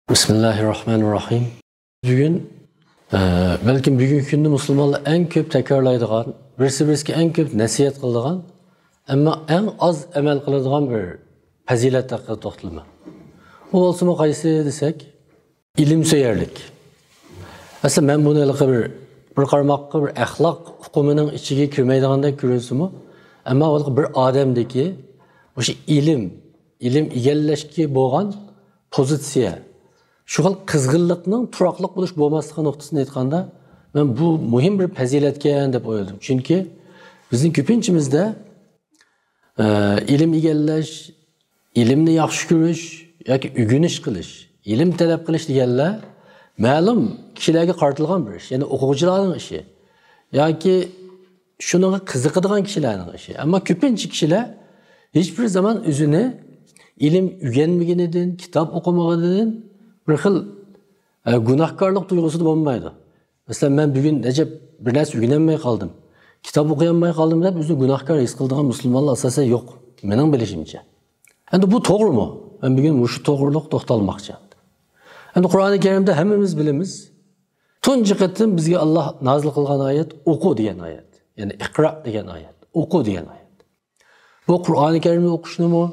Bismillahirrahmanirrahim. Bugün belki bugünkü kunda Müslümanlar en köp tekrarlaydigan, birisi-birisiga en köp nasihat qiladigan, ammo en az amal qiladigan bir fazilat haqida to'xtalma. Bu bo'lsa qaysi desak, ilimso'yarlik. Aslida men buni bir qarmoqqa bir axloq hukumining ichiga kirmaydigandek ko'rinsimi, ammo bir odamdagi o'sha ilm egallashga bo'lgan pozitsiya şu xil qizg'inlikning turaqliq bo'lish bo'lmasligi nuqtasini aytganda, men bu muhim bir fazilatgan deb o'yladim. Chunki bizning ko'pinchimizda ilm egallash, ilmni yaxshi ko'rish yoki o'rganish qilish, ilm talab qilish deganlar ma'lum kishilarga qaratilgan bir ish, ya'ni o'quvchilarning ishi yoki shunga qiziqadigan kishilarning ishi. Ammo ko'pincha kishilar hech bir zaman o'zini ilm o'rganmaganidan, kitob o'qimaganidan bir xil gunohkorlik tuyg'usida bo'lmaydi. Masalan, men bugun najab bir narsa o'rganmay qoldim, kitob o'qiyolmay qoldim deb o'zini gunohkor his qiladigan musulmonlar asosan yo'q, mening bilishimcha. Endi bu to'g'rimi? Men bugun shu to'g'riliq to'xtalmoqchi. Endi Qur'oni Karimda hammamiz bilamiz, tunji qatim bizga Alloh nozil qilgan oyat o'qu degan oyat. Ya'ni iqro degan oyat, o'qu degan oyat. Bu Qur'oni Karimni o'qishnimi,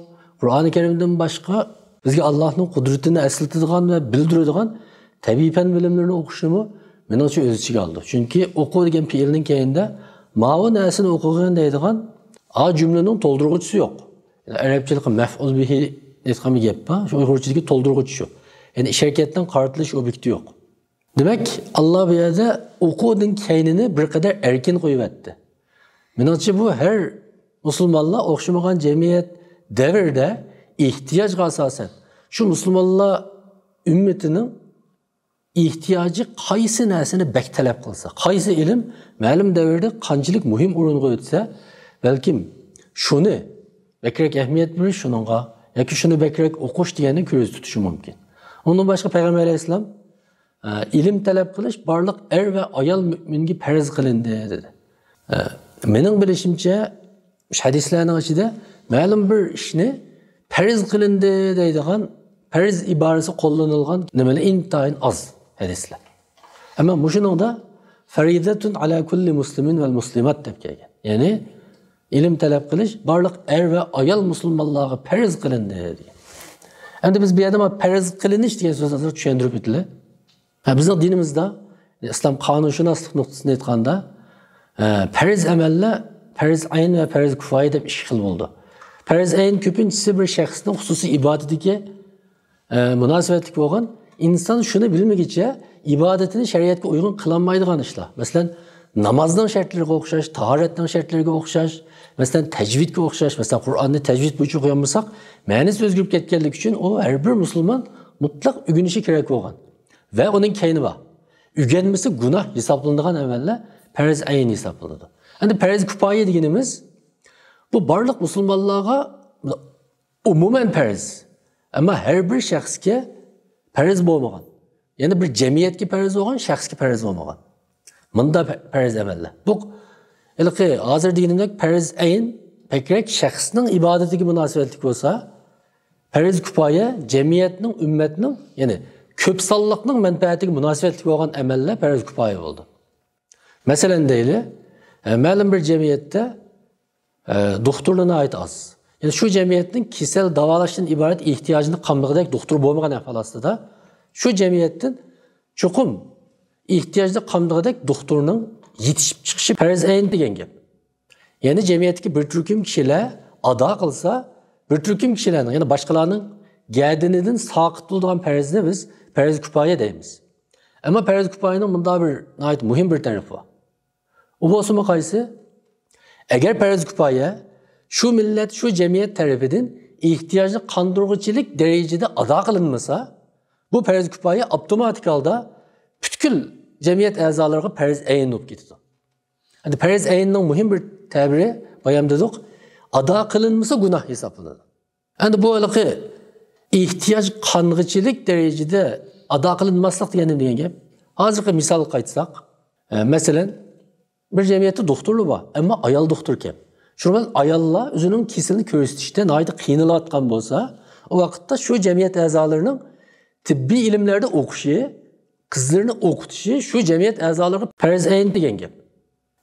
Qur'oni Karimdan boshqa bizga Allohning qudratini eslatadigan va bildiradigan tabiiy fan bilimlarini o'qishimi menimcha o'z ichiga oldi. Chunki o'qu degan fe'lning keyinda ma'vu narsani o'qigan deydigan a jumlaning to'ldiruvchisi yo'q. Yani arabchalikda maf'ul bihi aytgan gap bor, shu uyg'urchadagi to'ldiruvchi shu. Ya'ni ish harakatdan qaratilish obyekti yo'q. Demak, Alloh bu yerda o'quvning keynini bir qadar erkin qo'yibdi. Menimcha bu har musulmonlar o'xshamagan jamiyat davrida ihtiyojga asosan şu Müslümanlar ümmetinin ihtiyacı qaysi narsani bek talep qilsa, qaysi ilim ma'lum davrda qanchalik muhim o'ringa o'tsa, balkim shuni bekrak ahamiyat berish shunga yoki shuni bekrak o'qish deganni ko'z tutishi mumkin. Undan boshqa Payg'ambar alayhisalom ilim talep qilish barliq er va ayol mu'minga farz qilindi dedi. Mening bilishimcha hadislarning ichida ma'lum bir ishni farz qilindi deydigan farz iborasi qo'llanilgan nimalar intayin az hadislar. Ammo mushuningda faridatun ala kulli muslimin val muslimat deb kelgan. Ya'ni ilm talab qilish barliq er va ayol musulmonlarga farz qilindi degan. Endi biz bu yerda farz qilinish degan so'zni tushuntirib o'tdilar. Bizning dinimizda islom qonunshunoslik nuqtasini aytganda farz amallar farz ayn va farz kifoya deb ikki xil bo'ldi. Farz ayn ko'pinchisi bir shaxsning xususiy ibodatiga munosabatli bo'lgan, inson shuni bilmagicha ibodatini shariatga uyg'un qilolmaydigan ishlar. Masalan, namozning shartlariga o'xshash, tahoratning shartlariga o'xshash, masalan, tajvidga o'xshash, masalan, Qur'onni tajvid bo'yicha o'qiganmisak, ma'nosi o'zgarib ketganligi uchun u har bir musulmon mutlaq o'rganishi kerak bo'lgan. Va uning keyni bor. O'rganmasa gunoh hisoblanadigan amallar farz ayn hisoblanadi. Endi farz kifoya deganimiz bu barliq musulmonlarga umuman farz. Ammo har bir shaxsga farz bo'lmagan. Ya'ni bir jamiyatga farz bo'lgan, shaxsga farz bo'lmagan. Bunda farz amallar. Bu ilqi hozir deganimdek farz ayn fakrak shaxsning ibodatiga munosabatli bo'lsa, farz kifoya jamiyatning, ummatning, ya'ni ko'p sonliqning manfaatiga munosabatli bo'lgan amallar farz kifoya bo'ldi. Masalan deyli, ma'lum bir jamiyatda doktorluğuna ait az. Yani şu cemiyetin kişisel davalashdan ibaret ihtiyacını qamdagidek doktor bo'lmagan ahvol ostida şu cemiyetin cho'qim ihtiyojni qamdagidek doktorning yetishib chiqishi farz ayn degan gap. Yani cemiyetdagi bir turkum kishilar ado qilsa, bir turkum kishilarning, ya'ni boshqalarning gadinidan soqit bo'lgan farzni biz farz kifoya deymiz. Ammo farz kifoyaning bunda bir muhim bir tarafi bor. U bo'lsa qaysi? Eğer farz kifoya şu millet, şu cemiyet tarafından ihtiyacını kandırıcılık derecede ada kılınmasa, bu farz kifoya otomatik halde bütün cemiyet azalarına farz ayn olup gidiyor. Yani farz aynның muhim bir tabiri bayam dedik, ada kılınmasa günah hesaplanır. Yani bu ilki ihtiyaç kandırıcılık derecede ada kılınmazlık diyen gap. Hazırki misal qaytsak, mesela bir cemiyette doktorlu var ama ayal doktor kim? Şurada ayallar özünün kesilini körüstüşte naydı kıyınılatkan bolsa, o vakitte şu cemiyet azalarının tibbiy ilimlerde o'qishi, qizlarni o'qitishi shu jamiyat a'zolariga farz ayn degan gap.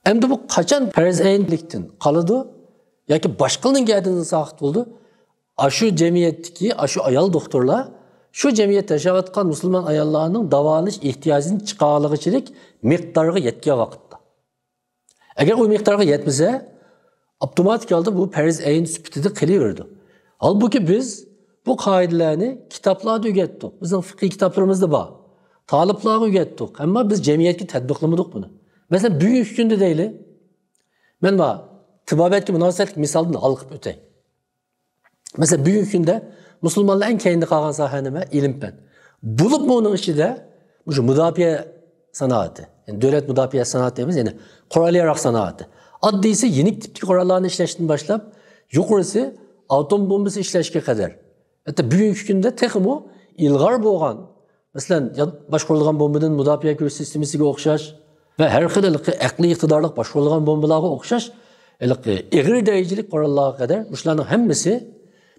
Endi bu qachon farz aynlikdan qoladi yoki boshqaning gadidan soqit bo'ldi? Shu jamiyatdagi shu ayol doktorlar shu jamiyatda yashayotgan musulmon ayollarning davolanish ehtiyojini chiqarlig'ichilik miqdoriga yetgan vaqtda. Agar u miqdorga yetmasa, avtomatik holda bu farz ayn sifatida qilaverdi. Halbuki biz bu qoidalarni kitoblarda o'rgatdik. Bizning fiqh kitoblarimizda bor. Taliblarga o'rgatdik. Ammo biz jamiyatga tatbiqlamadik buni. Masalan, bugungi kunda deyli. Men bor tibobatga munosabatli misolni olib o'tay. Masalan, bugungi kunda musulmonlar eng keyinda qolgan soha nima? Ilm-fan. Bo'lib uning ichida shu mudofaa sanoati, yani davlat mudofaa sanoati deymiz, ya'ni qurol-yarog' sanoati. Oddiysi yenik tipdagi qurollarni ishlashdan boshlab, yuqorisi atom bombasi ishlashga qadar. Hatto bugungi kunda texmo ilg'or bo'lgan, masalan, boshqarilgan bombadan mudofaa qilish sistemasiga o'xshash va har xil aqliy iqtidorli boshqarilgan bombalarga o'xshash, ig'ir darajalik qurollarga qadar shularning hammasi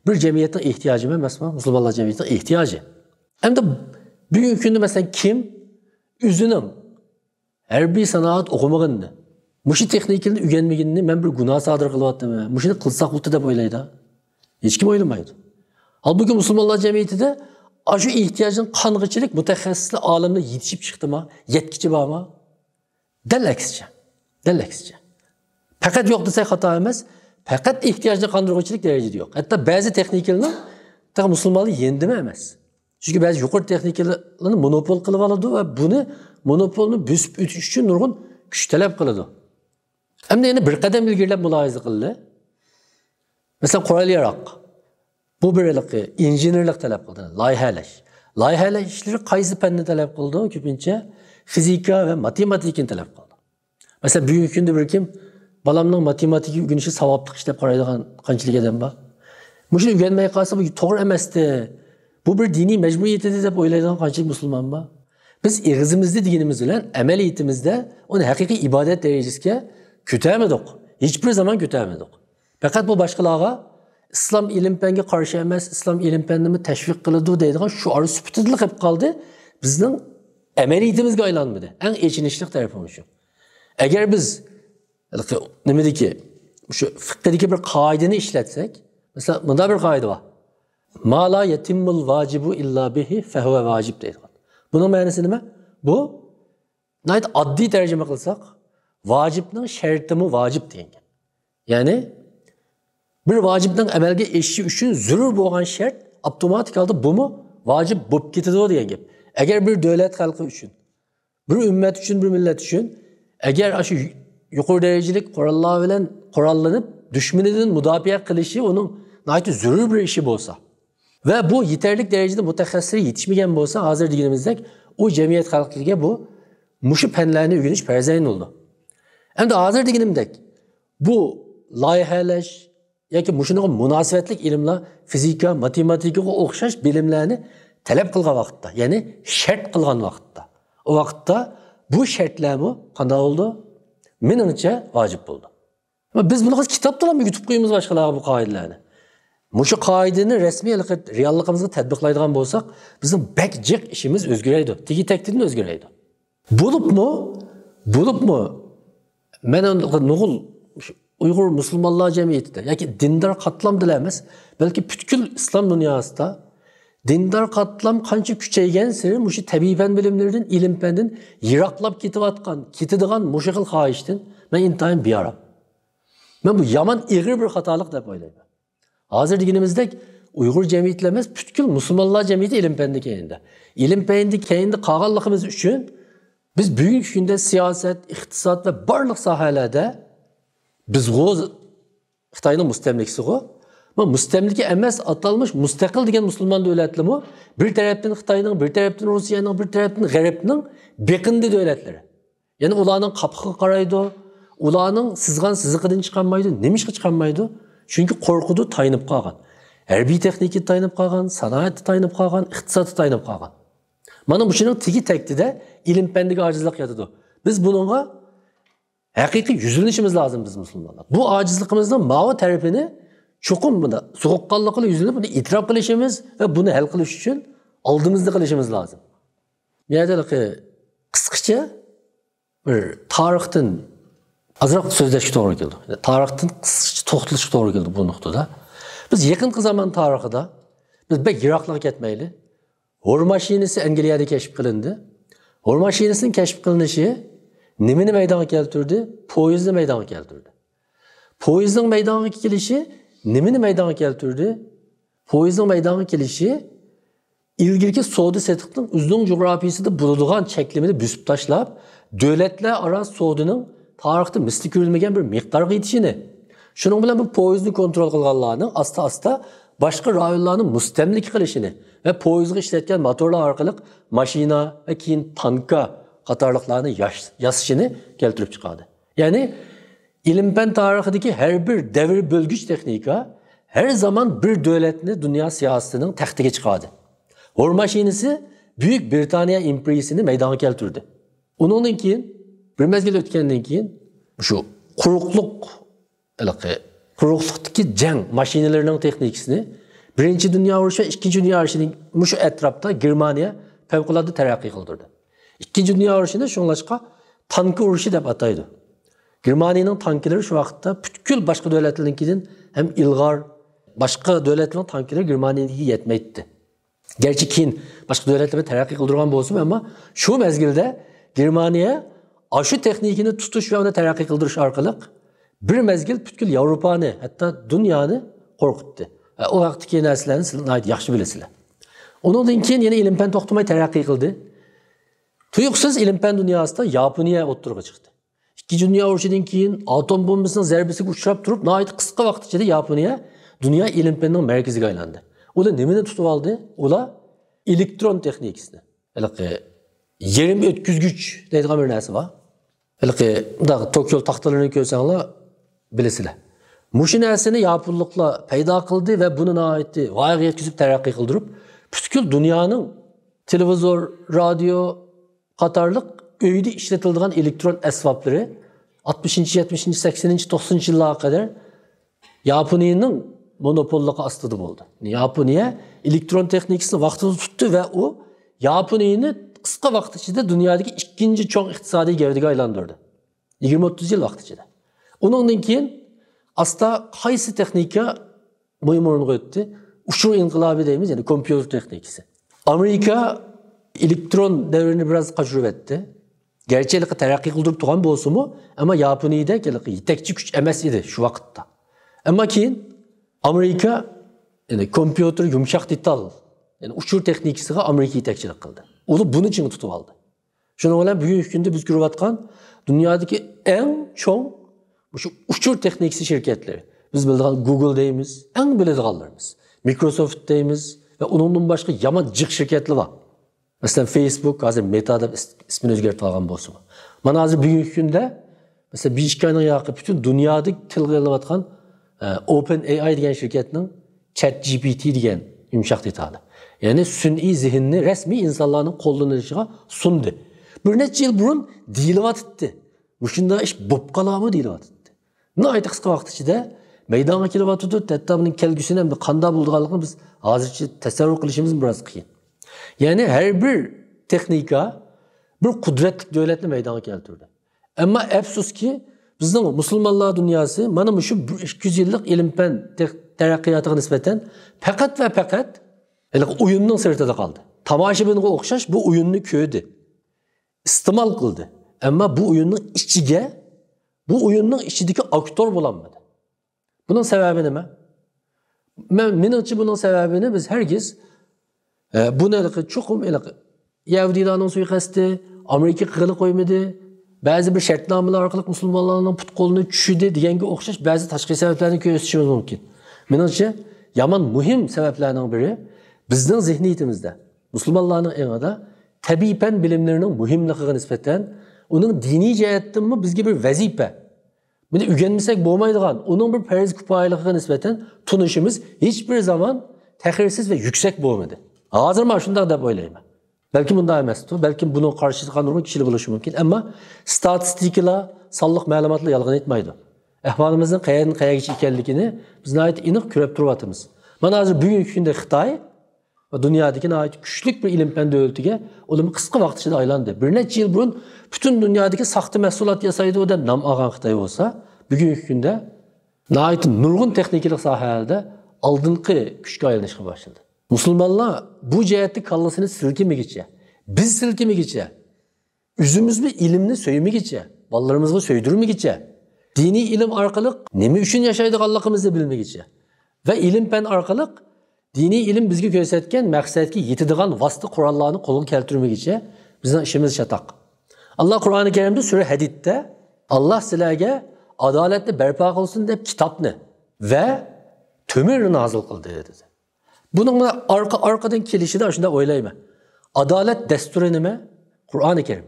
bir jamiyatning ehtiyoji emasmi? Musulmonlar jamiyatining ehtiyoji. Endi bugungi kunda masalan kim o'zining harbiy sanoat o'qimaganini, mushi texnikani o'rganmaganini men bir gunoh sodir qilyaptimi? Mushuni qilsaq bo'ldi deb o'ylaydi. Hech kim o'ylamaydi. Halbuki musulmonlar jamiyatida shu ehtiyojning qong'ichilik mutaxassislar olimlar yetishib chiqdimi? Yetkichi bormi? Dal aksicha. Dal aksicha. Faqat yo'q desak xato emas. Faqat ehtiyojni qondiruvchilik darajada yo'q. Hatto ba'zi texnikalarni musulmonlar yendimi emas. Chunki ba'zi yuqori texnikalarni monopol qilib oladi va buni monopolni bosib o'tish uchun nurg'un kuch talab qiladi. Endi yana bir qadam ilgarilab mulohaza qildi. Masalan, qurol-yarog'. Bu bir injenerlik talab qildi, loyihalash. Loyihalash ishlari qaysi fanni talab qildi? Ko'pincha fizika va matematikani talab qildi. Masalan, bugungi kunda bir kim balamning matematik o'rganishi savobli ish deb qaraydigan qanchalik odam bor? Mushuni o'rganmay qolsa bu to'g'ri emasdi. Bu bir diniy majburiyat edi deb o'ylaydigan qanchalik musulmon bor? Biz ig'izimizda deganimiz bilan amaliyatimizda uni haqiqiy ibodat darajasiga ko'tarmadik. Hech bir zaman ko'tarmadik. Faqat bu boshqalarga islom ilm-fanga qarshi emas, islom ilm-fanni tashviq qiladi deydigan shuar sifatida qilib qoldi. Bizning amaliyatimizga aylanmadi. Eng echinishli tarafi shu. Agar biz nimadiki shu fiqhdagi bir qoidani ishlatsak, masalan, bunda bir qoida bor. Ma la yetimmul vacibu illa bihi fehuve vacib deydigan. Bunun ma'nosi nima? Bu nayt oddiy tarjima qilsak, vacibning shartimi vacib degan. Ya'ni bir vacibning amalga oshishi uchun zarur bo'lgan shart avtomatik holda bumi vacib bo'lib ketadi degan gap. Agar bir davlat xalqi uchun, bir ummat uchun, bir millat uchun agar shu yuqori darajalik qurollar bilan qurollanib dushmanidan mudofaa qilishi uning nayt zarur bir ishi bo'lsa va bu yetarli darajada mutaxassislar yetishmagan bo'lsa, hozir deganimizdek, u jamiyat xalqiga bu mushu fanlarni o'rganish farzayn bo'ldi. Endi hozir deganimdek, bu loyihalash yoki mushunaqa munosabatli ilmlar, fizika, matematikaga o'xshash bilimlarni talab qilgan vaqtda, ya'ni shart qilgan vaqtda. O vaqtda bu shartlarmi qanday bo'ldi? Meningcha vojib bo'ldi. Ama biz buni kitobdan ham yutib qo'yamiz boshqalarga bu qoidalarni. Mushu qoidani rasmiy realligimizga tatbiqlaydigan bo'lsak, bizning bak jiq ishimiz o'zgaraydi. Tegi takdirni o'zgaraydi. Bo'libmi? Mana nug'ul Uyg'ur musulmonlar jamiyatida yoki dindor qatlamda emas, balki butkul islom dunyosida dindor qatlam qancha kuchaygan sari mushu tabiiy fan bilimlaridan, ilm-fandan yiroqlab ketadigan mushu xil xohishdan men intayin biyaram. Men bu yomon ig'ir bir xatolik deb o'ylayman. Hozir deganimizdek Uyg'ur jamiyati emas, butkul musulmonlar jamiyati ilm-fanda keyinda. Ilm-fanda keyinda qolganligimiz uchun biz bugungi kunda siyosat, iqtisod va barliq sohalarda biz Xitoyning mustamlikasiga, ama mustamlika emas atalmış mustaqil degan musulmon davlatlarmi bir tarafdan Xitoyning, bir tarafdan Rossiyaning, bir tarafdan G'arbning beqindi davlatlari. Ya'ni ularning qapqiga qaraydi, ularning sizgan siziqidan chiqolmaydi. Nimishqa chiqolmaydi? Chunki qo'rqudi, tayinib qolgan. Harbiy texnika tayinib qolgan, sanoat tayinib qolgan, iqtisod tayinib qolgan. Mana buning tegi taktida ilm-fandiga ojizlik yotadi. Biz buningga haqiqiy yuzlanishimiz lozim biz musulmonlar. Bu ojizligimizning ma'vo tarafini cho'qim buni so'qqanlikla yuzlanib buni e'tirof qilishimiz va buni hal qilish uchun oldimizda qilishimiz lozim. Meyadaliki qisqacha bir tarixdan azroq so'zlashga to'g'ri keldi. Tarixdan qisqacha to'xtalishga to'g'ri keldi bu nuqtada. Biz yaqinqi zaman tarixida biz bek yiroqlarga ketmayli. Hor mashinasi Angliyada kashf qilindi. Hor mashinasining kashf qilinishi nimani maydonga keltirdi? Poyezdni maydonga keltirdi. Poyezdning maydonga kelishi nimani maydonga keltirdi? Poyezdning maydonga kelishi ilgirki savdo setiqning uzun jo'grafiyasida bo'ladigan cheklimini buzib tashlab, davlatlar orasi savdoning tarixda misli ko'rilmagan bir miqdorga yetishini. Shuning bilan bu poyezdni kontrol qilganlarning asta-asta boshqa rayonlarni mustamlik qilishini va poyezdga ishlatgan motorlar orqali mashina va keyin tankka qatorliqlarni yasashini keltirib chiqadi. Ya'ni ilm-fan tarixidagi har bir davr bo'lgich texnika her zaman bir davlatni dunyo siyosatining taxtiga chiqadi. Hor mashinasi Buyuk Britaniya imperiyasini maydonga keltirdi. Undan keyin bir mezgil o'tgandan keyin shu quruqlikdagi jang mashinalarining texnikasini Birinchi Dünya Urushi va Ikkinchi Dünya Urushining mushu atrofda Germaniya favqulodda taraqqiy qildirdi. Ikkinchi Dünya Urushini shunlashqa tank urushi deb ataydi. Germaniyaning tanklari shu vaqtda butkul boshqa davlatlarnikidan ham ilg'or boshqa davlatlarning tanklari Germaniyaga yetmaydi. Gerçi keyin boshqa davlatlarga taraqqiy qildirgan bo'lsa, ammo shu mezgilda Germaniya shu texnikani tutish va uni taraqqiy qildirish orqali bir mezgil butkul Yevropani, hatto dunyoni qo'rqitdi. O vaqtdagi narsalarni sizlar yaxshi bilasizlar. Undan keyin yana ilm-fan to'xtamay taraqqiy qildi. Tuyuqsiz ilm-fan dunyosida Yaponiya o'ttirg'i chiqdi. Ikkinchi Dünya Urushidan keyin atom bombasining zarbasiga uchrab turib, nihoyat qisqa vaqt ichida Yaponiya dunyo ilm-fanning markaziga aylandi. Ular nimani tutib oldi? Ular elektron texnikasini. Yerim o'tkazgich deydigan bir narsa bor. Tokyo taxtalarini ko'rsanglar bilasizlar. Mushu narsani yaponliklar paydo qildi va buni nihoyat voyaga yetkazib taraqqiy qildirib, butkul dunyoning televizor, radio qatorliq uyda ishlatiladigan elektron asboblari 60-70, 80, 90 yillarga qadar Yaponiyaning monopolligi ostida bo'ldi. Yaponiya elektron texnikasini vaqtida tutdi va u Yaponiyani qisqa vaqt ichida dunyodagi ikkinchi cho'ng iqtisodiy gavdaga aylantirdi. 20-30 yil vaqt ichida. Undan keyin asta qaysi texnika muhim o'ringa o'tdi? Ushbu inqilobi deymiz, ya'ni kompyuter texnikasi. Amerika elektron davrini biroz qo'shib etdi. Gerçeklikle taraqqiy qildirib turgan bo'lsa-mu, ammo Yaponiyada yetakchi kuch emas edi shu vaqtda. Ammo keyin Amerika ya'ni kompyuter yumshoq detal, ya'ni ushbu texnikasiga Amerika yetakchilik qildi. Ular buni ching tutib oldi. Shuning bilan bugungi kunda biz ko'rayotgan dunyodagi eng cho'ng shu ushbu texnikasi shirkatlari. Biz biladigan Google deymiz, eng biladiganlarimiz. Microsoft deymiz va undan boshqa yomon jiq shirkatlar bor. Mesela Facebook hozir Meta deb ismini o'zgartirib olgan bo'lsa. Mana hozir bugungi kunda mesela bir ikki oydan yaqin butun dunyoda tilga olayotgan OpenAI degan shirkatning ChatGPT degan yumshoq detali. Ya'ni sun'iy zihnni rasmiy insonlarning qo'llanishiga sundi. Bir necha yil burun deyilyapti. Bu shunday ish bo'lib qoladimi deyilyapti. Nihoyat qisqa vaqt ichida maydonga kelyapti. Hatto buning kelgusini ham qanday bo'lganligini biz hozircha tasavvur qilishimiz biroz qiyin. Yani her bir texnika bir kudretli devletli meydana keltirdi. Ama afsus ki bizning musulmonlar dunyosi mana shu 200 yillik ilm-fan taraqqiyotiga nisbatan faqat va faqat o'yinning sirtida qoldi. Tomoshabinga o'xshash bu o'yinni ko'rdi. İste'mol qildi. Ammo bu o'yinning ichidagi aktyor bo'lolmadi. Buning sababi nima? Menimcha buning sababini biz herkes buni chuqur Yahudilarning suiqasdi, Amerika qilib qo'ymadi, ba'zi bir shartnomalar orqali musulmonlarning put qo'lini tushidi deganga o'xshash ba'zi tashqi sabablarni ko'rsatishimiz mumkin. Menimcha yomon muhim sabablarning biri bizning zehniyatimizda, musulmonlarning engida tabiiy fan bilimlarining muhimligiga nisbatan uning diniy jihatdanmi bizga bir vazifa. Buni o'rganmasak bo'lmaydigan, uning bir farz kifoyaligiga nisbatan tunishimiz hech bir zaman tahrirsiz va yuksak bo'lmadi. Hozir men shunday deb o'ylayman. Balki bunday emasdi, balki buni qarshi chiqqan kishilar bo'lishi mumkin, ammo statistikalar, sonliq ma'lumotlar yolg'on aytmaydi. Ahvolimizning qayerdan qayergacha ekanligini biz nihoyat aniq ko'rib turyapmiz. Mana hozir bugungi kunda Xitoy ve dünyadaki ait küçük bir ilim-fen dövletiga ular qisqa vaqt ichida aylandi. Bir necha yil burun bütün dünyadaki saxta mahsulot yasaydi o deb nam olgan Xitoy bo'lsa, bugungi kunda ait nurg'un texnikalik sohalarda oldingi kuchga aylanishga boshladi. Musulmonlar bu jihatda kallasini silkimigicha, biz silkimigicha, o'zimizni ilmni so'ymigicha, bolalarimizga so'ydirmigicha, diniy ilm orqali nima uchun yashaydiganligimizni bilmigicha va ilm-fan orqali diniy ilm bizga ko'rsatgan maqsadga yetadigan vosita qurollarni qo'lga keltirmagicha bizning ishimiz chatoq. Alloh Qur'oni Karimda sura Hadidda Alloh sizlarga adolatni barpo qilsin deb kitobni va to'mirni nozil qildi dedi. Buning orqadan kelishida shunda o'ylayman. Adolat dasturi nima? Qur'oni Karim.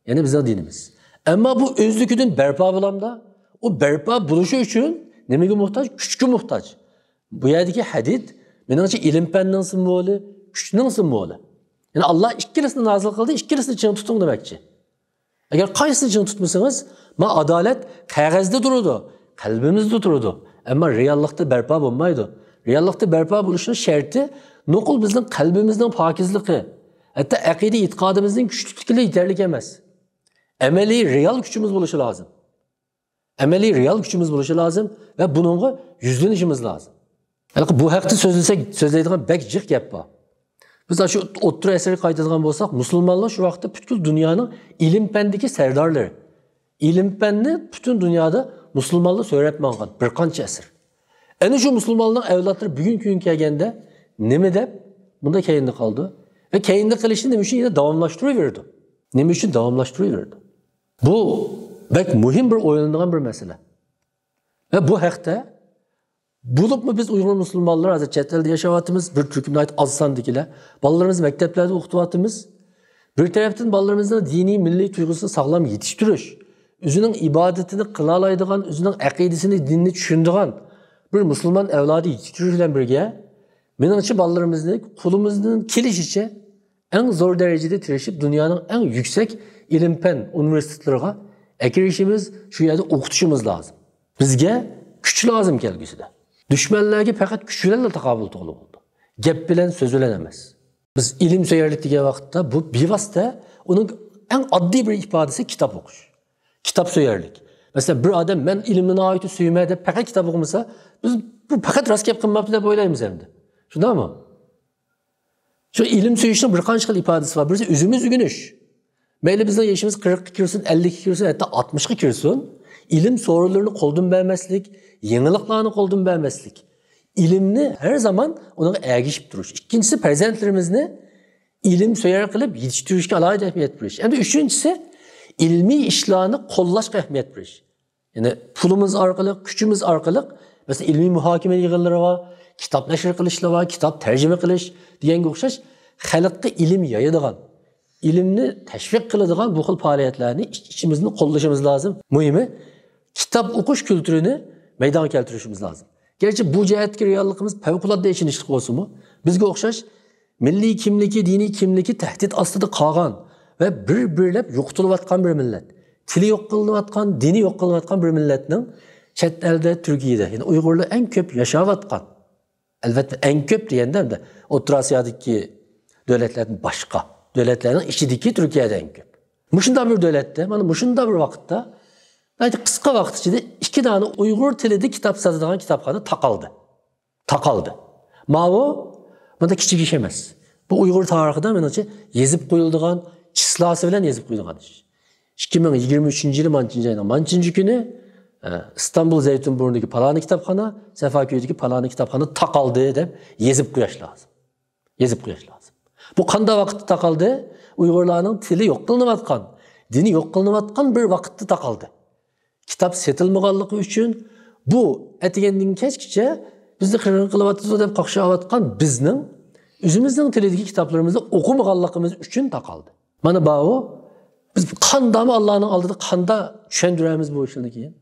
Ya'ni bizning dinimiz. Ammo bu o'zligidan barpo bo'lamda, o barpo bo'lishi uchun nimaga muhtoj? Kuchga muhtoj. Bu yerdagi hadid menimcha ilm-fanning simvoli, kuchning simvoli. Yani Allah ikkilisini nozil qildi, ikkilisini ching tuting demoqchi. Agar qaysini ching tutmasangiz, ma adolat qog'ozda turadi, qalbimizda turadi, ammo reallikda barpo bo'lmaydi. Reallikda barpo bo'lishning sharti nuqul bizning qalbimizning pokizligi, hatto aqida e'tiqodimizning kuchliligi yetarli emas. Amaliy real kuchimiz bo'lishi lozim. Amaliy real kuchimiz bo'lishi lozim va buningga yuzlanishimiz lozim. Bu haqda so'zlaydigan bek jiq gap bor. Biz shu o'ttir asrga qaytadigan bo'lsak, musulmonlar shu vaqtda butun dunyoning ilm-fandagi sardorlari. İlim-fanni butun dunyoda musulmonlar so'rab mangan bir qancha asr. Ana shu musulmonlar avlodlari bugungi kun kelganda nima deb bunda keyinda qoldi va keyinda qilishni nima uchun yana davomlashtiraverdi? Nima uchun davomlashtiraverdi? Bu bek muhim bir o'ylanadigan bir masala. Ve bu haqda bulupmu biz Uyghur musulmonlar hozir chet elda yashayapmiz, bir turkumga ait oz sondagilar, bolalarimiz maktablarda o'qityapmiz. Bir tarafdan bolalarimizni diniy milliy tuyg'usini sog'lom yetishtirish, o'zining ibodatini qila oladigan, o'zining aqidasini, dinni tushunadigan bir musulmon avlodi yetishtirish bilan birga, menimcha bolalarimizni qo'limizdan kelishicha eng zo'r darajada tirishib, dunyoning eng yuksak ilm-fan universitetlariga kirishimiz, shu yerda o'qitishimiz lozim. Bizga kuch lozim kelgusida. Düşmanlarga faqat kuch bilan taqobil to'g'ri bo'ldi. Gap bilan, so'z bilan emas. Biz ilm so'yarlik degan vaqtda bu bevosita uning eng oddiy bir ifodasi kitob o'qish. Kitob so'yarlik. Masalan, bir odam men ilmni nihoyatda so'yma deb faqat kitob o'qimasa, biz bu faqat rost gap qilmabdi deb o'ylaymiz endi. Shundaymi? Shu ilm so'yishning bir qancha xil ifodasi bor. Birisi o'zimiz o'rganish. Mayli bizning yoshimiz 40 ga kirsin, 50 ga kirsin, hatto 60 ga kirsin. İlim sorularını qo'ldan bermaslik, yangiliklarni qo'ldan bermaslik. İlimni her zaman ona ergishib turish. İkincisi farzandlarimizni ilim so'yar qilib yetishtirishga alohida ahamiyat berish. Endi uchinchisi ilmiy ishlarni qo'llashga ahamiyat berish. Ya'ni pulimiz orqali, kuchimiz orqali mesela ilmiy muhokama yig'inlari va kitob nashr qilishlar va kitob tarjima qilish deganga o'xshash xalqqa ilm yoyadigan, ilimni tashviq qiladigan bu xil faoliyatlarni ichimizni qo'llashimiz lozim. Muhimi kitap okuş kültürünü meydana keltirishimiz lazım. Gerçi bu cihetki reallikimiz favqulodda ichinishlik bo'lsa-mu, bizga o'xshash milliy kimligi, diniy kimligi tahdid ostida qolgan va bir-birlab yo'qotilayotgan bir millat. Tili yo'q qilinayotgan, dini yo'q qilinayotgan bir millatning chet elda, Turkiyada, ya'ni Uyg'urlar eng ko'p yashayotgan. Albatta eng ko'p deganda O'rta Osiyodagi davlatlardan boshqa davlatlarning ichidagi Turkiyada eng ko'p. Mushunda bir davlatda, mana mushunda bir vaqtda qisqa vaqt ichida 2 tane Uyg'ur tilida kitob sotadigan kitobxona taqaldi. Mavo bunda kichik ish emas. Bu Uyg'ur tarixida menimcha yezib qo'yilgan, chislasi bilan yezib qo'yilgan ish. 2023-yil manchinchi kuni İstanbul Zeytinburnu'daki palani kitapxona, Safaköy'deki palani kitapxona taqaldi deb yezib qo'yish lozim. Yezib qo'yish lozim. Bu qanday vaqtda taqaldi? Uyg'urlarning tili yo'q qilinayotgan, dini yo'q qilinayotgan bir vaqtda taqaldi. Kitap setilmaganligi uchun bu etigendan kechgacha bizni qirg'in qilyapti deb qaqshayotgan bizning o'zimizning tilidagi kitoblarimizni o'qimaganligimiz uchun taqaldi. Mana bu biz qandami Allohning oldida qanda tushundiramiz bu ishni keyin.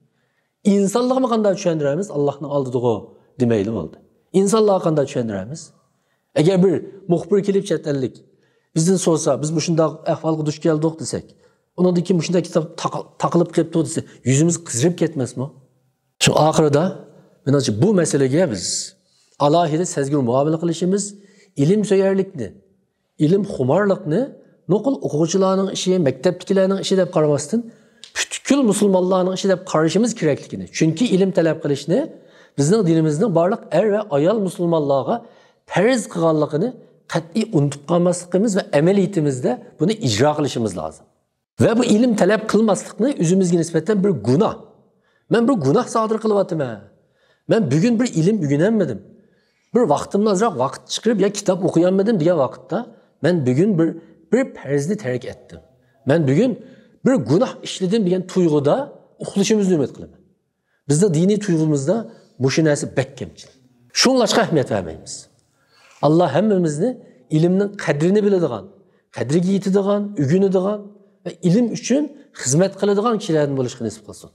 İnsanlıqni qanday tushundiramiz? Allohning oldida demayli bo'ldi. İnsanlıqni qanday tushundiramiz? Agar bir muxbir kelib chet-ellik bizdan so'rasa, biz bu shunday ahvolga duch keldik desak, ondan ki şunda kitap takılıp ketdi dese, yüzümüz qizirib ketmasmi? Şu oxirida menimcha bu masalaga biz alohida sezgir muomala qilishimiz, ilim söyerlikni, ilim xumarlıkni noqul o'quvchilarning ishi, maktabdagilarning ishi deb qaramasdan butkul musulmonlarning ishi deb qarashimiz kerakligini. Chunki ilm talab qilishni bizning dinimizning barliq er va ayol musulmonlarga farz qilganligini qat'iy unutib qolmasligimiz va amaliyatimizda buni ijro qilishimiz lozim. Ve bu ilim talep kılmaslıkını özümüzge nispeten bir günah. Ben bir günah sadır kılıvatıma. Ben bugün bir ilim ügünenmedim. Bir vaktimden azıcık vakit çıkarıp ya kitap okuyanmadım diye vakitte ben bugün bir perzni terk ettim. Ben bugün bir günah işledim diyen tuyguda uxluşumuzu ümit kılımı. Bizde dini tuygumuzda bu şinası bekkemçil. Şunlaşka ehemmiyet vermeyimiz. Allah hemmimizni ilimnin kadrini bilediğen, kadriga yetadigan, ügünediğen ve ilim üçün hizmet kıladigan kişilerden bo'lishga nasib qilsin.